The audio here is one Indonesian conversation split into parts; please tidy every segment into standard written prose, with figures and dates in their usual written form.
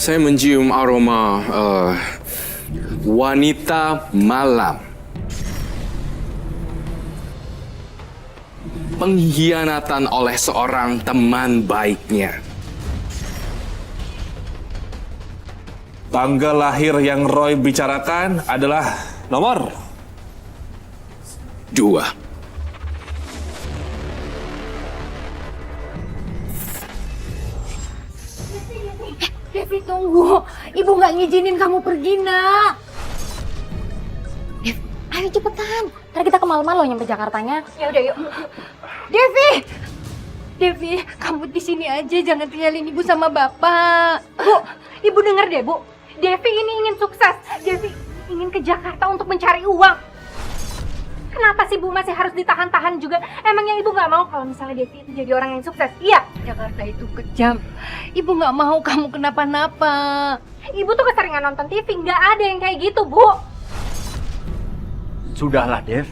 Saya mencium aroma wanita malam. Pengkhianatan oleh seorang teman baiknya. Tanggal lahir yang Roy bicarakan adalah nomor 2. Devi, tunggu. Ibu nggak ngizinin kamu pergi, nak. Dev, ayo cepetan. Ntar kita kemalaman loh nyampe Jakartanya. Ya udah, yuk. Devi! Devi, kamu di sini aja. Jangan tinggalin ibu sama bapak. Bu, ibu denger deh, Bu. Devi ini ingin sukses. Devi ingin ke Jakarta untuk mencari uang. Kenapa sih Bu masih harus ditahan-tahan juga? Emangnya Ibu nggak mau kalau misalnya Devi itu jadi orang yang sukses? Iya. Jakarta itu kejam. Ibu nggak mau kamu kenapa-napa. Ibu tuh keseringan nonton TV, nggak ada yang kayak gitu, Bu. Sudahlah, Dev.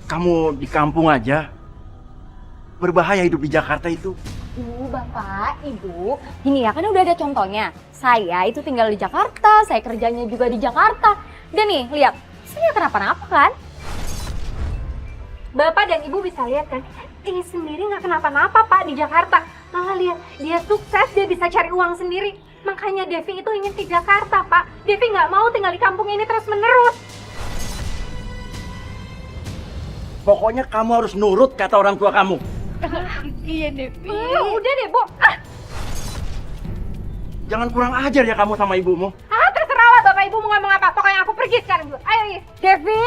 Kamu di kampung aja. Berbahaya hidup di Jakarta itu. Bapak, Ibu, gini ya, kan udah ada contohnya. Saya itu tinggal di Jakarta, saya kerjanya juga di Jakarta. Dan nih, lihat, saya nggak kenapa-napa kan? Bapak dan Ibu bisa lihat kan, ini sendiri nggak kenapa-napa Pak di Jakarta. Malah lihat, dia sukses, dia bisa cari uang sendiri. Makanya Devi itu ingin ke Jakarta, Pak. Devi nggak mau tinggal di kampung ini terus-menerus. Pokoknya kamu harus nurut kata orang tua kamu. Iya, Devi. Udah deh, Bu. Jangan kurang ajar ya kamu sama ibumu. Terserah lah Bapak Ibu mau ngomong apa. Pokoknya aku pergi sekarang juga. Ayo, Is. Devi!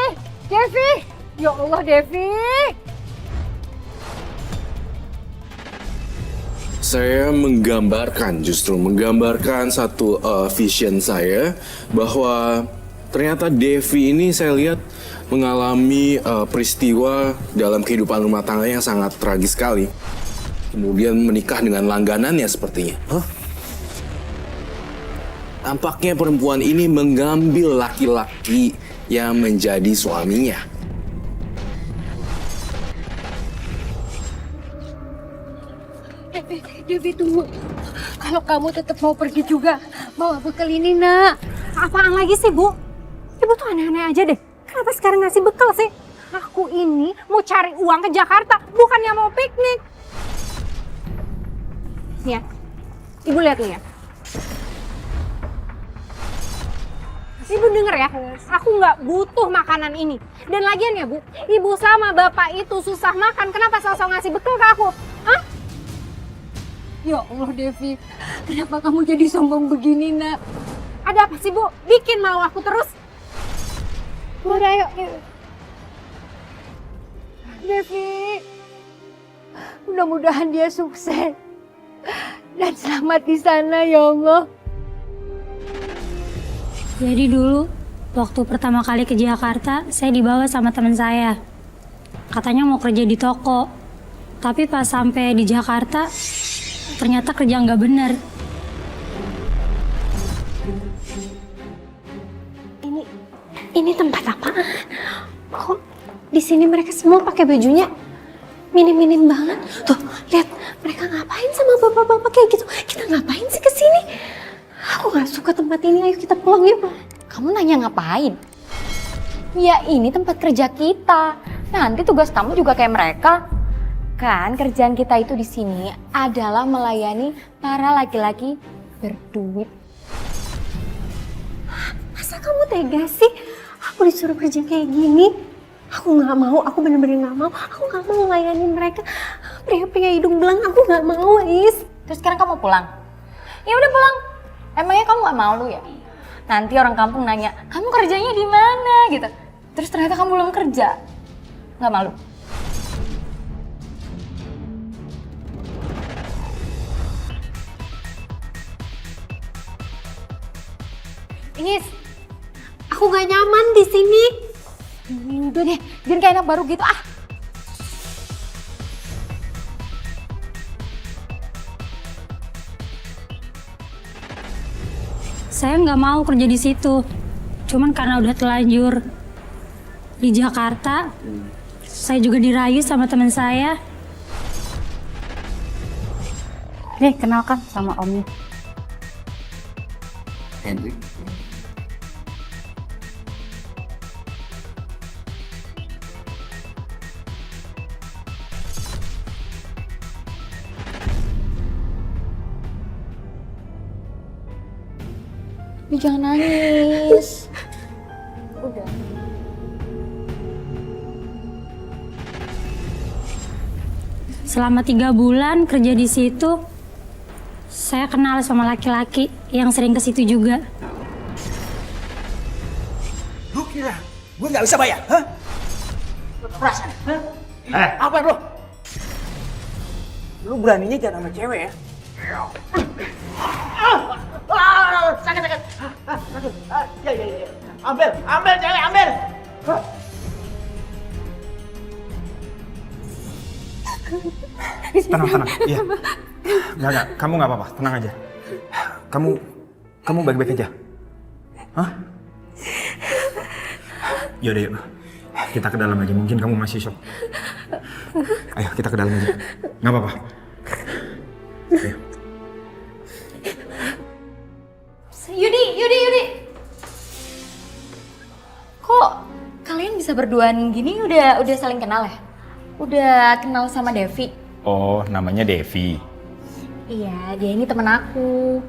Devi! Ya Allah, Devi! Saya justru menggambarkan satu vision saya bahwa ternyata Devi ini saya lihat mengalami peristiwa dalam kehidupan rumah tangga yang sangat tragis sekali. Kemudian menikah dengan langganannya sepertinya. Tampaknya perempuan ini mengambil laki-laki yang menjadi suaminya. Devi, tunggu. Kalau kamu tetap mau pergi juga, bawa bekal ini, nak. Apaan lagi sih, Bu? Ibu tuh aneh-aneh aja deh. Kenapa sekarang ngasih bekal sih? Aku ini mau cari uang ke Jakarta, bukannya mau piknik. Nih ya, Ibu lihat nih ya. Ibu denger ya, aku nggak butuh makanan ini. Dan lagian ya, Bu, Ibu sama Bapak itu susah makan, kenapa sosok ngasih bekal ke aku? Hah? Ya Allah, Devi, kenapa kamu jadi sombong begini, nak? Ada apa sih, Bu? Bikin malu aku terus. Udah, ayo. Devi, mudah-mudahan dia sukses dan selamat di sana, ya Allah. Jadi dulu, waktu pertama kali ke Jakarta, saya dibawa sama teman saya. Katanya mau kerja di toko. Tapi pas sampai di Jakarta, ternyata kerja nggak benar. Ini tempat apaan? Kok di sini mereka semua pakai bajunya minim-minim banget? Tuh, lihat mereka ngapain sama bapak-bapak kayak gitu? Kita ngapain sih ke sini? Aku nggak suka tempat ini. Ayo kita pulang ya, Pak. Kamu nanya ngapain? Ya ini tempat kerja kita. Nanti tugas kamu juga kayak mereka. Kan kerjaan kita itu di sini adalah melayani para laki-laki berduit. Masa kamu tega sih? Aku disuruh kerja kayak gini. Aku nggak mau, aku bener-bener nggak mau. Aku nggak mau melayani mereka. Pria-pria hidung belang, aku nggak mau, Is. Terus sekarang kamu pulang? Ya udah pulang. Emangnya kamu nggak malu ya? Nanti orang kampung nanya, kamu kerjanya di mana gitu. Terus ternyata kamu belum kerja. Nggak malu? Is, aku gak nyaman di sini. Udah deh, jangan kayak anak baru gitu ah. Saya nggak mau kerja di situ. Cuman karena udah telanjur di Jakarta, saya juga dirayu sama teman saya. Kenalkan sama Omnya. Hendrik. Jangan nangis. Udah. Selama 3 bulan kerja di situ, saya kenal sama laki-laki yang sering ke situ juga. Lu kira gue nggak bisa bayar? Hah? Perasaan? Hah? Apa lu? Lu beraninya jangan sama cewek ya? Sakit. Ya. Ambil cewek, ambil. Tenang. Iya. Enggak. Kamu nggak apa-apa. Tenang aja. Kamu baik-baik aja. Hah? Yaudah, yuk. Kita ke dalam aja. Mungkin kamu masih shock. Ayo, kita ke dalam aja. Nggak apa-apa. Ayo. Yudi. Kok kalian bisa berduaan gini udah saling kenal ya? Udah kenal sama Devi? Oh, namanya Devi. Iya, dia ini temen aku.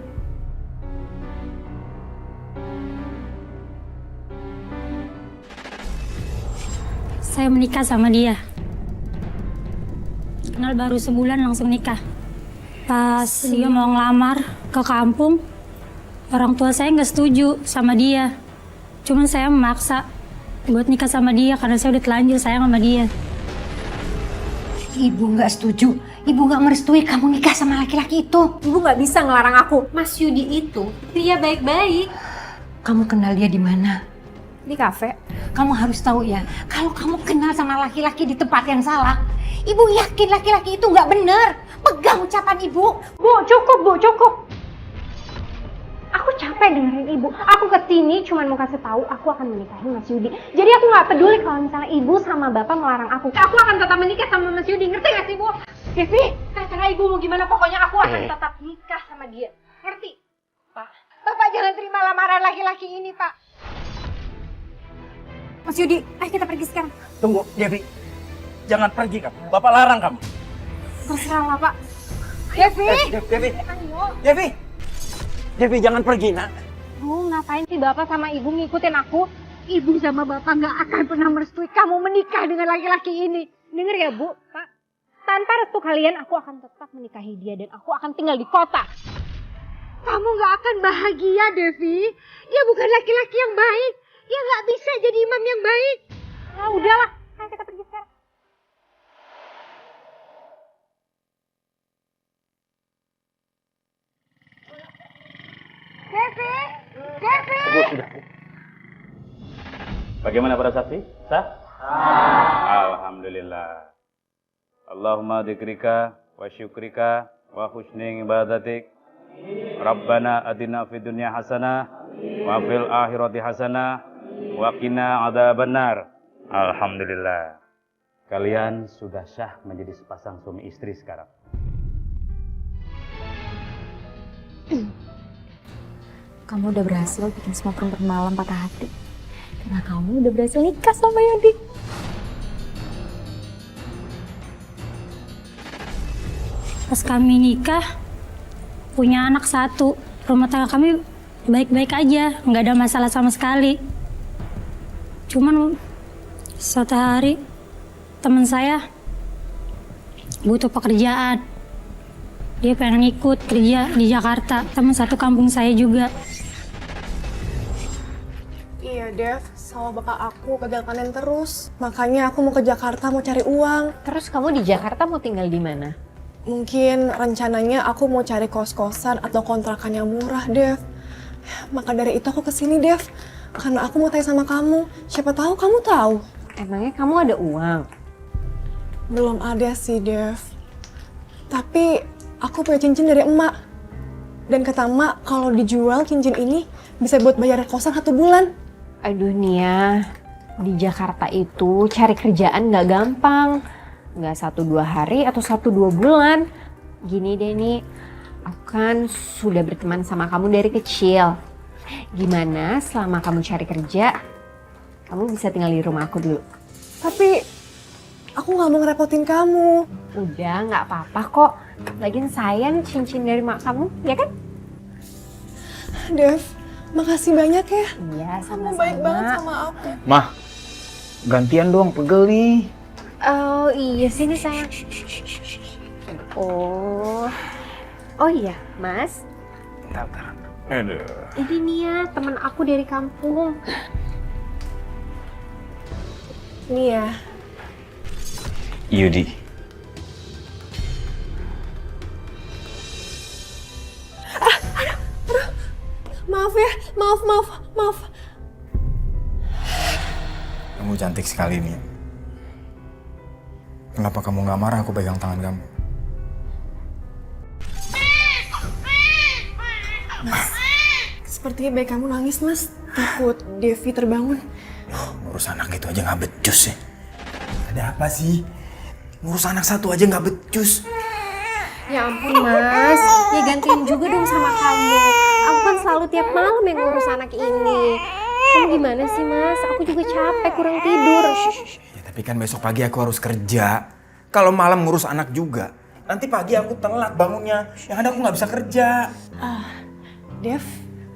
Saya menikah sama dia. Kenal baru sebulan langsung nikah. Pas dia mau ngelamar ke kampung, orang tua saya nggak setuju sama dia. Cuman saya memaksa buat nikah sama dia karena saya udah telanjur sayang sama dia. Ibu nggak setuju. Ibu nggak merestui kamu nikah sama laki-laki itu. Ibu nggak bisa ngelarang aku. Mas Yudi itu pria baik-baik. Kamu kenal dia di mana? Di kafe. Kamu harus tahu ya, kalau kamu kenal sama laki-laki di tempat yang salah, ibu yakin laki-laki itu nggak benar. Pegang ucapan ibu. Bu, cukup. Aku capek dengerin ibu. Aku kesini cuma mau kasih tahu aku akan menikahi Mas Yudi. Jadi aku nggak peduli kalau misalnya ibu sama bapak melarang aku. Aku akan tetap menikah sama Mas Yudi. Ngerti nggak sih, Bu? Devi, terserah ibu mau gimana. Pokoknya aku akan tetap nikah sama dia. Ngerti? Pak, Bapak jangan terima lamaran laki-laki ini, Pak. Mas Yudi, ayo kita pergi sekarang. Tunggu, Devi. Jangan pergi kamu. Bapak larang kamu. Terserah lah, Pak. Devi, jangan pergi, nak. Bu, ngapain sih bapak sama ibu ngikutin aku? Ibu sama bapak nggak akan pernah merestui kamu menikah dengan laki-laki ini. Dengar ya, Bu, Pak. Tanpa restu kalian, aku akan tetap menikahi dia dan aku akan tinggal di kota. Kamu nggak akan bahagia, Devi. Dia bukan laki-laki yang baik. Dia nggak bisa jadi imam yang baik. Ya udahlah, ayo kita pergi sekarang. Devi. Bagaimana para saksi? Sah? Alhamdulillah. Allahumma dzikrika wa syukrika wa husni ibadatik. Rabbana atina fid dunya hasanah wa fil akhirati hasanah wa qina adzabannar. Alhamdulillah. Kalian sudah sah menjadi sepasang suami istri sekarang. Kamu udah berhasil bikin semua perempuan malam patah hati. Karena kamu udah berhasil nikah sama Yudi. Pas kami nikah, punya anak 1. Rumah tangga kami baik-baik aja, nggak ada masalah sama sekali. Cuman suatu hari teman saya butuh pekerjaan. Dia pengen ikut kerja di Jakarta, teman satu kampung saya juga. Iya, Dev. Sama bapak aku gagal panen terus. Makanya aku mau ke Jakarta mau cari uang. Terus kamu di Jakarta mau tinggal di mana? Mungkin rencananya aku mau cari kos-kosan atau kontrakan yang murah, Dev. Maka dari itu aku kesini, Dev. Karena aku mau tanya sama kamu. Siapa tahu kamu tahu. Emangnya kamu ada uang? Belum ada sih, Dev. Tapi aku punya cincin dari emak. Dan kata emak kalau dijual cincin ini bisa buat bayar kosan 1 bulan. Aduh Nia, di Jakarta itu cari kerjaan nggak gampang. Nggak 1-2 hari atau 1-2 bulan. Gini deh nih, aku kan sudah berteman sama kamu dari kecil. Gimana selama kamu cari kerja, kamu bisa tinggal di rumah aku dulu. Tapi aku nggak mau ngerepotin kamu. Udah, nggak apa-apa kok. Lagian sayang cincin dari mak kamu, ya kan? Dev, makasih banyak ya. Iya, Kamu sama-sama. baik banget sama aku. Mah, gantian dong, pegel nih. Oh iya sini sayang. Oh iya, Mas. Aduh. Ini Nia, teman aku dari kampung. Nih ya. Yudi. Maaf ya, maaf. Kamu cantik sekali nih. Kenapa kamu nggak marah aku pegang tangan kamu? Sepertinya baik kamu nangis, Mas. Takut Devi terbangun. Ngurus anak itu aja nggak becus ya. Ada apa sih? Ngurus anak satu aja nggak becus. Ya ampun Mas, ya gantiin juga dong sama kamu. Aku kan selalu tiap malam yang ngurus anak ini. Kamu gimana sih Mas? Aku juga capek, kurang tidur. Ya, tapi kan besok pagi aku harus kerja. Kalau malam ngurus anak juga. Nanti pagi aku telat bangunnya. Yang ada aku nggak bisa kerja. Dev,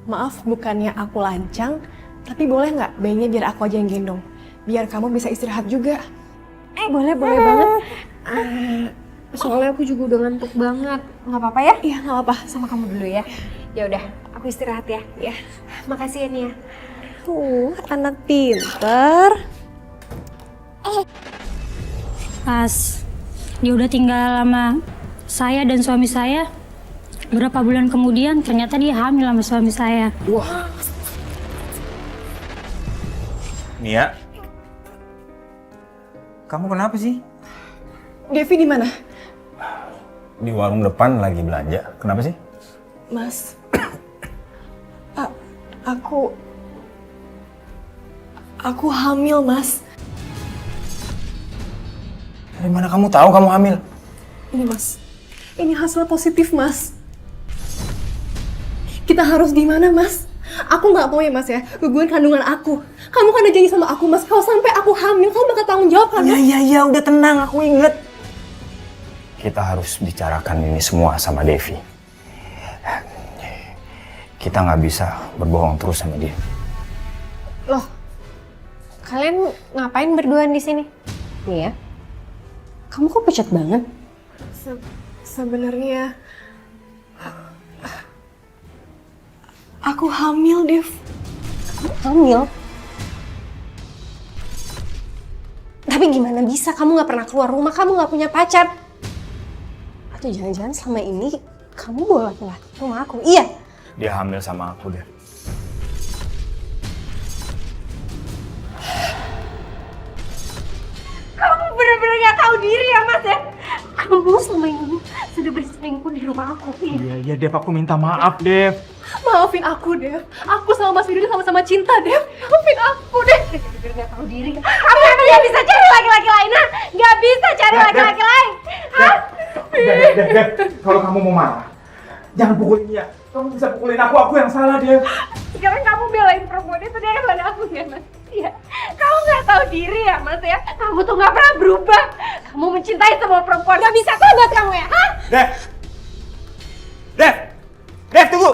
maaf bukannya aku lancang, tapi boleh nggak bayinya biar aku aja yang gendong? Biar kamu bisa istirahat juga. Boleh banget. Soalnya aku juga udah ngantuk banget. Nggak apa-apa ya? Iya, nggak apa-apa. Sama kamu dulu ya. Ya udah, aku istirahat ya. Ya, makasih ya Nia. Anak pinter. Pas dia udah tinggal sama saya dan suami saya, berapa bulan kemudian ternyata dia hamil sama suami saya. Nia, kamu kenapa sih? Devi di mana? Di warung depan lagi belanja. Kenapa sih? Mas, aku hamil, Mas. Dari mana kamu tahu kamu hamil? Ini, Mas. Ini hasil positif, Mas. Kita harus gimana, Mas? Aku nggak mau ya, Mas ya, gugurin kandungan aku. Kamu kan udah janji sama aku, Mas. Kalau sampai aku hamil, kamu bakal tanggung jawab kan? Iya, udah tenang, aku inget. Kita harus bicarakan ini semua sama Devi. Kita nggak bisa berbohong terus sama dia. Loh, kalian ngapain berduaan di sini? Nia, kamu kok pucat banget? Sebenarnya aku hamil, Dev. Hamil? Tapi gimana bisa? Kamu nggak pernah keluar rumah, kamu nggak punya pacar. Atau jangan-jangan selama ini kamu bawa laki-laki ke rumah aku? Iya. Dia hamil sama aku, deh. Kamu benar-benar nggak tahu diri ya Mas ya? Kamu selama ini sudah berselingkuh di rumah aku. Iya, Dev, aku minta maaf, Dev. Maafin aku, Dev. Aku sama Mas Yudi sama-sama cinta, Dev. Maafin aku, Dev. Benar-benar nggak tahu diri. Kamu emang nggak bisa cari laki-laki lain, ha? Nggak bisa cari laki-laki lain, ha? Dev, kalau kamu mau marah, jangan pukulin dia. Kamu bisa pukulin aku yang salah, Dev. Sekarang kamu belain perempuan itu daripada aku ya Mas. Iya. Kamu nggak tahu diri ya Mas ya? Kamu tuh nggak pernah berubah. Kamu mencintai semua perempuan. Nggak bisa tobat kamu ya, ha? Dev, tunggu.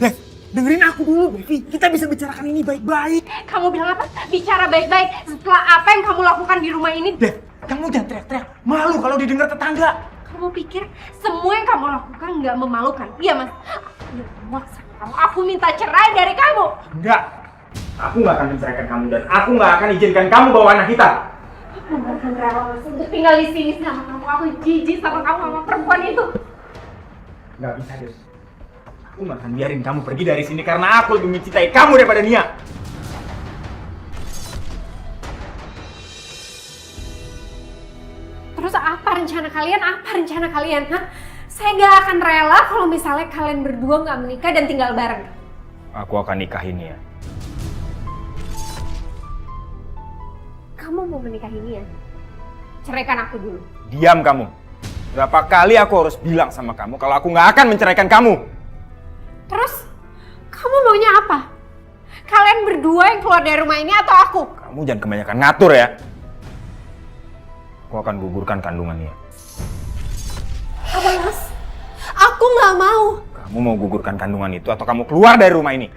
Dev, dengerin aku dulu, Devi. Kita bisa bicarakan ini baik-baik. Kamu bilang apa? Bicara baik-baik setelah apa yang kamu lakukan di rumah ini. Dev, kamu jangan teriak-teriak. Malu kalau didengar tetangga. Kamu pikir semua yang kamu lakukan nggak memalukan? Iya Mas. Aku udah muak sama kamu. Aku minta cerai dari kamu. Enggak. Aku nggak akan menceraikan kamu dan aku nggak akan izinkan kamu bawa anak kita. Aku nggak akan rela Mas untuk tinggal di sini sama kamu. Aku jijik sama kamu sama perempuan itu. Nggak bisa, Dev. Aku nggak akan biarin kamu pergi dari sini karena aku lebih mencintai kamu daripada Nia. Terus apa rencana kalian? Apa rencana kalian? Hah? Saya nggak akan rela kalau misalnya kalian berdua nggak menikah dan tinggal bareng. Aku akan nikahin Nia. Kamu mau menikahi Nia? Ceraikan aku dulu. Diam kamu. Berapa kali aku harus bilang sama kamu kalau aku nggak akan menceraikan kamu? Terus Kamu maunya apa? Kalian berdua yang keluar dari rumah ini atau aku? Kamu jangan kebanyakan ngatur ya. Aku akan gugurkan kandungannya. Apa, Mas? Aku nggak mau. Kamu mau gugurkan kandungan itu atau kamu keluar dari rumah ini?